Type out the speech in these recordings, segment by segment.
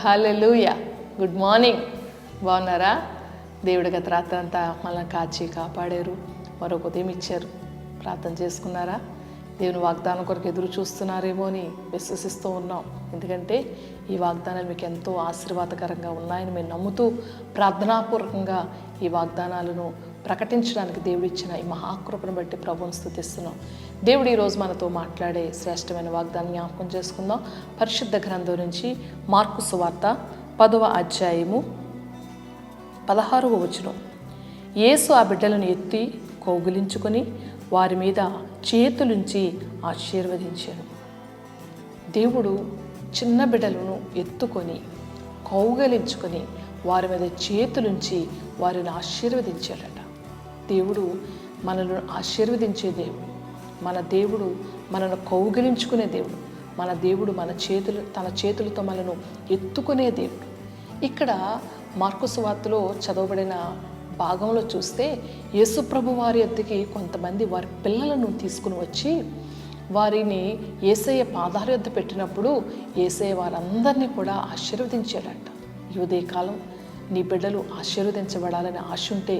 హల్లెలూయా. Good morning. బాగున్నారా? దేవుడి గత రాత్రి అంతా మనల్ని కాచి కాపాడారు, మరొక ఉదయం ఇచ్చారు. ప్రార్థన చేసుకున్నారా? దేవుని వాగ్దానం కొరకు ఎదురు చూస్తున్నారేమో అని విశ్వసిస్తూ ఉన్నాం. ఎందుకంటే ఈ వాగ్దానాలు మీకు ఎంతో ఆశీర్వాదకరంగా ఉన్నాయని మేము నమ్ముతూ ప్రార్థనాపూర్వకంగా ఈ వాగ్దానాలను ప్రకటించడానికి దేవుడు ఇచ్చిన ఈ మహాకృపను బట్టి ప్రభువును స్తుతిస్తున్నాం. దేవుడు ఈరోజు మనతో మాట్లాడే శ్రేష్టమైన వాగ్దానం జ్ఞాపకం చేసుకుందాం. పరిశుద్ధ గ్రంథం నుంచి మార్కు సువార్త 10వ అధ్యాయము 16వ వచనం. యేసు ఆ బిడ్డలను ఎత్తి కౌగిలించుకొని వారి మీద చేతులుంచి ఆశీర్వదించాడు. దేవుడు చిన్న బిడ్డలను ఎత్తుకొని కౌగిలించుకొని వారి మీద చేతులుంచి వారిని ఆశీర్వదించాడట. దేవుడు మనల్ని ఆశీర్వదించే దేవుడు. మన దేవుడు మనను కౌగిలించుకునే దేవుడు. మన దేవుడు తన చేతులతో మనను ఎత్తుకునే దేవుడు. ఇక్కడ మార్కు సువార్తలో చదవబడిన భాగంలో చూస్తే యేసుప్రభు వారి యొద్దకి కొంతమంది వారి పిల్లలను తీసుకుని వచ్చి వారిని యేసయ్య పాదాల యొద్ద పెట్టినప్పుడు యేసయ్య వారందరినీ కూడా ఆశీర్వదించాడట. ఈ ఉదయకాలం నీ బిడ్డలు ఆశీర్వదించబడాలని ఆశ ఉంటే,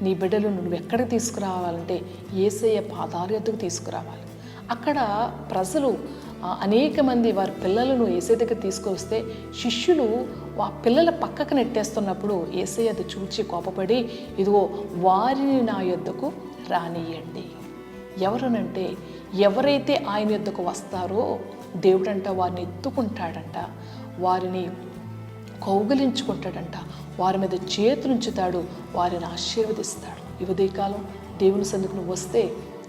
నీ బిడ్డలు నువ్వు ఎక్కడికి తీసుకురావాలంటే యేసయ్య పాదాల యొద్దకు తీసుకురావాలి. అక్కడ ప్రజలు అనేక మంది వారి పిల్లలను యేసయ్య దగ్గర తీసుకొస్తే శిష్యులు ఆ పిల్లల పక్కకు నెట్టేస్తున్నప్పుడు యేసయ్య అది చూచి కోపపడి, ఇదిగో వారిని నా యొద్దకు రానియండి. ఎవరనంటే ఎవరైతే ఆయన యొద్దకు వస్తారో దేవుడంట వారిని ఎత్తుకుంటాడంట, వారిని కౌగిలించుకుంటాడంట, వారి మీద చేతులుంచుతాడు, వారిని ఆశీర్వదిస్తాడు. ఈ ఉదయకాలం దేవుని సన్నిధికి నువ్వు వస్తే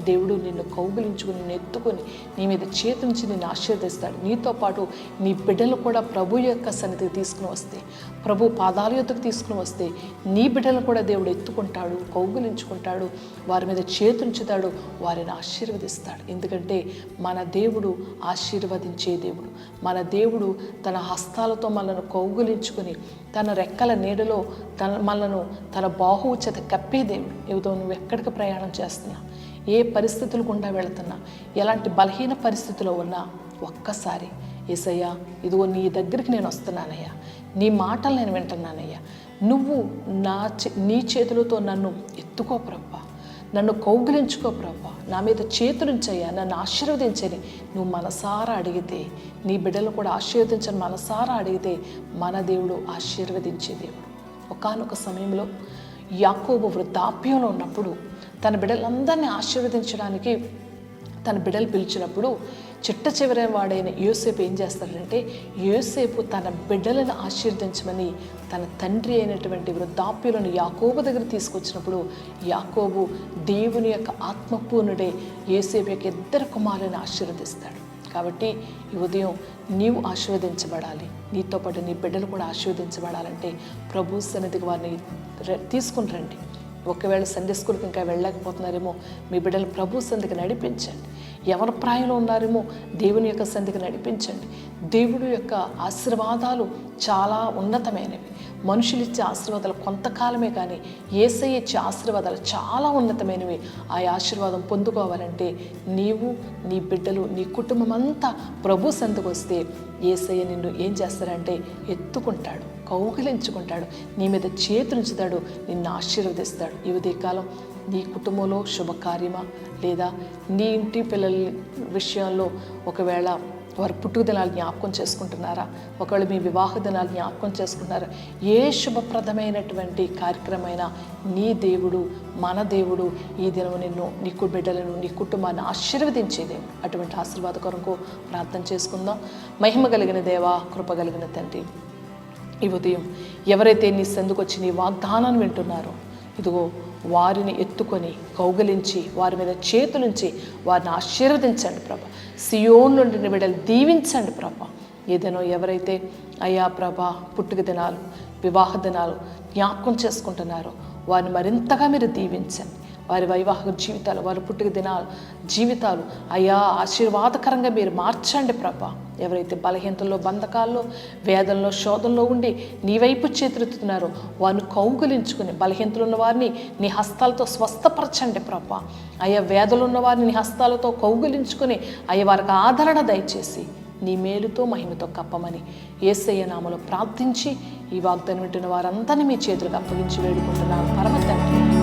దేవుడు నిన్ను కౌగిలించుకుని నిన్ను ఎత్తుకొని నీ మీద చేతుంచి నిన్ను ఆశీర్వదిస్తాడు. నీతో పాటు నీ బిడ్డలు కూడా ప్రభు యొక్క సన్నిధికి తీసుకుని వస్తే, ప్రభు పాదాల యొద్దకు తీసుకుని వస్తే నీ బిడ్డలు కూడా దేవుడు ఎత్తుకుంటాడు, కౌగిలించుకుంటాడు, వారి మీద చేతుంచుతాడు, వారిని ఆశీర్వదిస్తాడు. ఎందుకంటే మన దేవుడు ఆశీర్వదించే దేవుడు. మన దేవుడు తన హస్తాలతో మనను కౌగిలించుకొని తన రెక్కల నీడలో మనను తన బాహువు చేత కప్పే దేవుడు. ఏదో నువ్వు ఎక్కడికి ప్రయాణం చేస్తున్నా, ఏ పరిస్థితులు గుండా వెళుతున్నా, ఎలాంటి బలహీన పరిస్థితిలో ఉన్నా ఒక్కసారి యేసయ్యా ఇదిగో నీ దగ్గరికి నేను వస్తున్నానయ్యా, నీ మాటలు నేను వింటున్నానయ్యా, నువ్వు నీ చేతులతో నన్ను ఎత్తుకో ప్రభా, నన్ను కౌగిలించుకో ప్రభా, నా మీద చేతులుంచయ్యా, నన్ను ఆశీర్వదించని నువ్వు మనసారా అడిగితే, నీ బిడ్డలు కూడా ఆశీర్వదించని మనసారా అడిగితే మన దేవుడు ఆశీర్వదించే దేవుడు. ఒకానొక సమయంలో యాకోబు వృద్ధాప్యంలో ఉన్నప్పుడు తన బిడ్డలందరినీ ఆశీర్వదించడానికి తన బిడ్డలు పిలిచినప్పుడు చిట్ట చివరి వాడైన యోసేపు ఏం చేస్తాడంటే, యోసేపు తన బిడ్డలను ఆశీర్వదించమని తన తండ్రి అయినటువంటి వృద్ధాప్యులను యాకోబు దగ్గర తీసుకొచ్చినప్పుడు యాకోబు దేవుని యొక్క ఆత్మపూర్ణుడే యోసేపు యొక్క 2 కుమారులను ఆశీర్వదిస్తాడు. కాబట్టి ఈ ఉదయం నీవు ఆశీర్వదించబడాలి, నీతో పాటు నీ బిడ్డలు కూడా ఆశీర్వదించబడాలంటే ప్రభు సన్నిధికి వారిని తీసుకుని రండి. ఒకవేళ సండే స్కూల్కి ఇంకా వెళ్ళలేకపోతున్నారేమో మీ బిడ్డలు ప్రభు సన్నిధికి నడిపించండి. ఎవరి ప్రాయంలో ఉన్నారేమో దేవుని యొక్క సన్నిధికి నడిపించండి. దేవుడు యొక్క ఆశీర్వాదాలు చాలా ఉన్నతమైనవి. మనుషులు ఇచ్చే ఆశీర్వాదాలు కొంతకాలమే, కానీ యేసయ్య ఇచ్చే ఆశీర్వాదాలు చాలా ఉన్నతమైనవి. ఆ ఆశీర్వాదం పొందుకోవాలంటే నీవు, నీ బిడ్డలు, నీ కుటుంబం అంతా ప్రభు సన్నిధికి వస్తే యేసయ్య నిన్ను ఏం చేస్తాడంటే ఎత్తుకుంటాడు, కౌగిలించుకుంటాడు, నీ మీద చేతులుంచుతాడు, నిన్ను ఆశీర్వదిస్తాడు. ఈ ఉదయకాలం నీ కుటుంబంలో శుభకార్యమా, లేదా నీ ఇంటి పిల్లల విషయంలో ఒకవేళ వారి పుట్టుక దినాలు జ్ఞాపకం చేసుకుంటున్నారా, ఒకవేళ మీ వివాహ దినాలు జ్ఞాపకం చేసుకుంటున్నారా, ఏ శుభప్రదమైనటువంటి కార్యక్రమమైనా నీ దేవుడు, మన దేవుడు ఈ దినం నిన్ను, నీ బిడ్డలను, నీ కుటుంబాన్ని ఆశీర్వదించేదే. అటువంటి ఆశీర్వాద కొరకు ప్రార్థన చేసుకుందాం. మహిమ కలిగిన దేవా, కృప కలిగిన తండ్రి, ఈ ఉదయం ఎవరైతే నీ సందుకు వచ్చి నీ వాగ్దానాన్ని వింటున్నారో ఇదిగో వారిని ఎత్తుకొని కౌగిలించి వారి మీద చేతులుంచి వారిని ఆశీర్వదించండి ప్రభా. సియోను నుండి నీ బిడ్డలు దీవించండి ప్రభా. ఏదైనా ఎవరైతే అయ్యా ప్రభా పుట్టుక దినాలు, వివాహ దినాలు జ్ఞాపకం చేసుకుంటున్నారో వారిని మరింతగా మీరు దీవించండి. వారి వైవాహిక జీవితాలు, వారి పుట్టుక దినాలు జీవితాలు అయ్యా ఆశీర్వాదకరంగా మీరు మార్చండి ప్రభా. ఎవరైతే బలహీనతల్లో, బంధకాల్లో, వేదనలో, శోధనలో ఉండి నీ వైపు చేతులుతున్నారో వారిని కౌగులించుకుని, బలహీనతలు ఉన్న వారిని నీ హస్తాలతో స్వస్థపరచండి ప్రభా. అయ్యా వేదలు ఉన్న వారిని నీ హస్తాలతో కౌగులించుకుని అయ్యా వారికి ఆదరణ దయచేసి నీ మేలుతో మహిమతో కప్పమని యేసయ్య నామములో ప్రార్థించి ఈ వాగ్దానం వింటున్న వారందరినీ మీ చేతులకు అప్పగించి వేడుకుంటున్నాను పరమ తండ్రి.